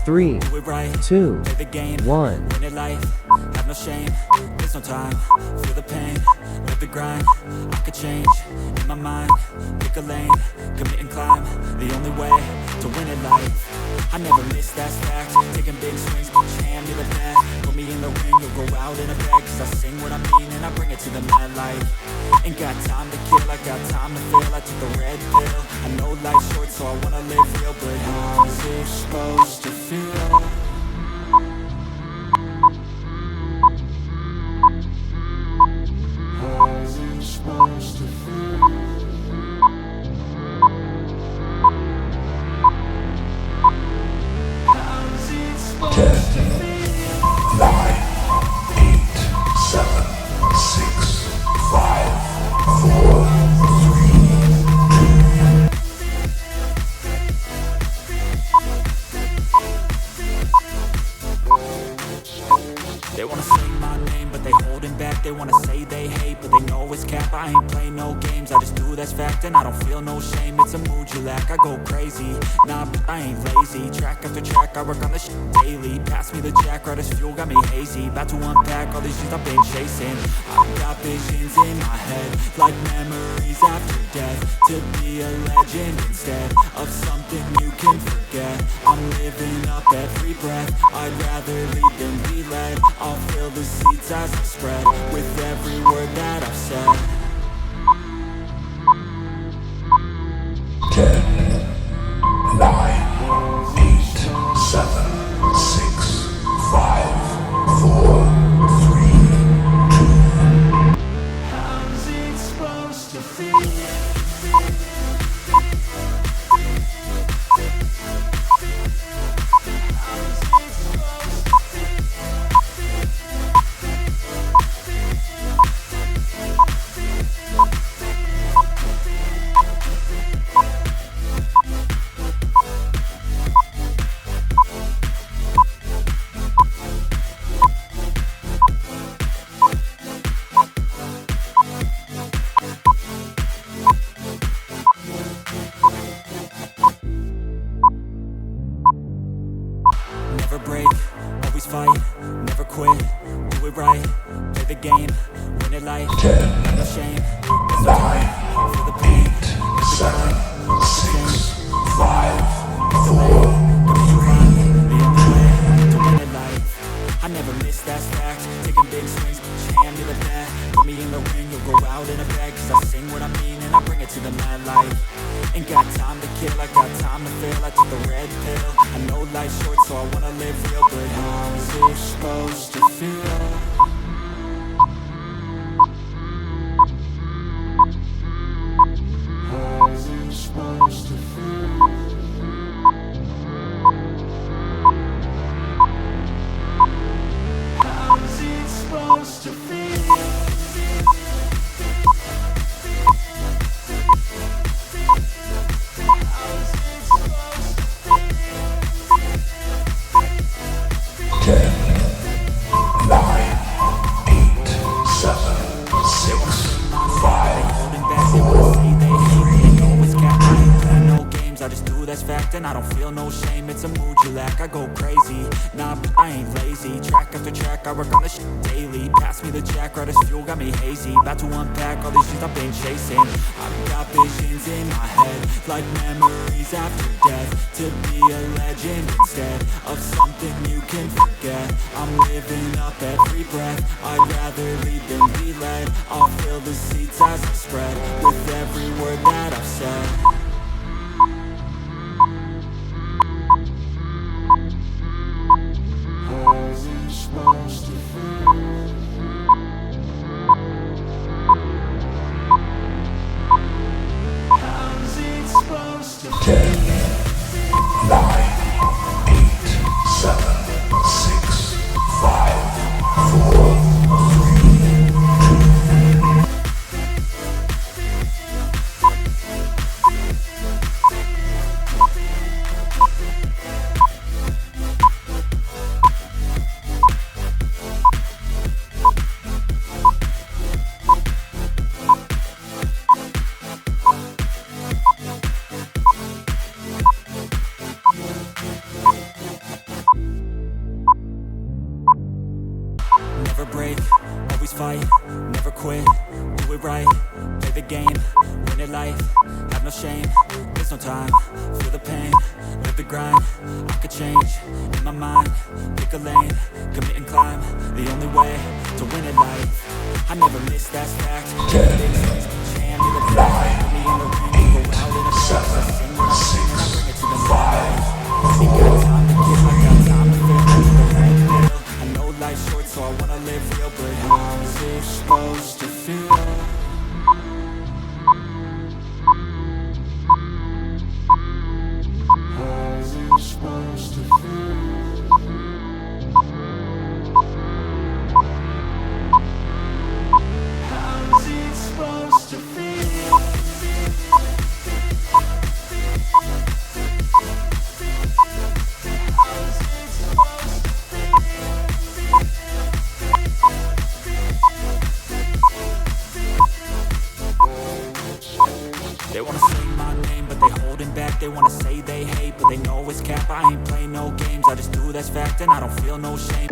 3, Do it right. 2, Play the game. 1. Win it life. Have no shame. There's no time. Feel the pain. Live the grind. I could change. In my mind. Pick a lane. Commit and climb. The only way to win it life. I never miss, that's fact. Taking big swings. Put your hand to the bat. Put me in the ring. You'll go out in a bag. Cause I sing what I mean and I bring it to the mad light. Ain't got time to kill. I got time to feel. I took the red pill. I know life's short so I wanna live real. But how's it supposed to feel? How's it supposed to feel? 9, 8, 7, 6, 5, 4, 3. They wanna say my name, but they holding back. They wanna say they hate, but they know it's cap. I ain't play no games, I just do that's fact. And I don't feel no shame, it's a mood you lack. I go crazy, nah, but I ain't lazy. Track after track, I work on this shit daily. Pass me the jack, right as fuel, got me hazy. About to unpack all these things I've been chasing. I've got visions in my head, like memories after death. To be a legend instead of something you can forget. I'm living up every breath, I'd rather lead than be led. I'll fill the seats as I spread, with every word that I've said. 10, 9, 8, 7, 6, 5, 4, 3, 2. How's it supposed to feel? Never break, always fight, never quit, do it right, play the game, win it life, 10, have no shame, there's no time, feel the pain, 7, 6, 5, 4, 3. the only way to win it life. I never miss, that's fact, taking big swings, put your hand to the bat, put me in the ring, you'll go out in a bag, cause I sing what I mean and I bring it to the mad light. Ain't got time to kill, I got time to feel. I took the red pill, I know life's short so I wanna live real. But how's it supposed to feel? How's it supposed to feel? How's it supposed to feel? I just do that's fact and I don't feel no shame. It's a mood you lack, I go crazy. Nah, but I ain't lazy. Track after track, I work on this shit daily. Pass me the jack, right as fuel, got me hazy. About to unpack all these things I've been chasing. I've got visions in my head, like memories after death. To be a legend instead of something you can forget. I'm living up every breath, I'd rather lead than be led. I'll fill the seats as I spread, with every word that I've said. How's it supposed to feel? How's it supposed to feel? 10, 9, 8, 7, 6, 5, 4, 3, 2. always fight, never quit, do it right, play the game, win it life, have no shame, there's no time, feel the pain, live the grind, I could change, in my mind, pick a lane, commit and climb, the only way to win it life, I never miss, that's fact, 10, jam in the back, put me in the ring, go out in a 7, sing what I sing, and I bring it to the 5, 4, time to give, I got time to feel, I know life's short, so I wanna live real, but how's it supposed to feel? How's it supposed to feel? How's it supposed to feel? They wanna say my name, but they holding back. They wanna say they hate, but they know it's cap. I ain't play no games, I just do that's fact, and I don't feel no shame.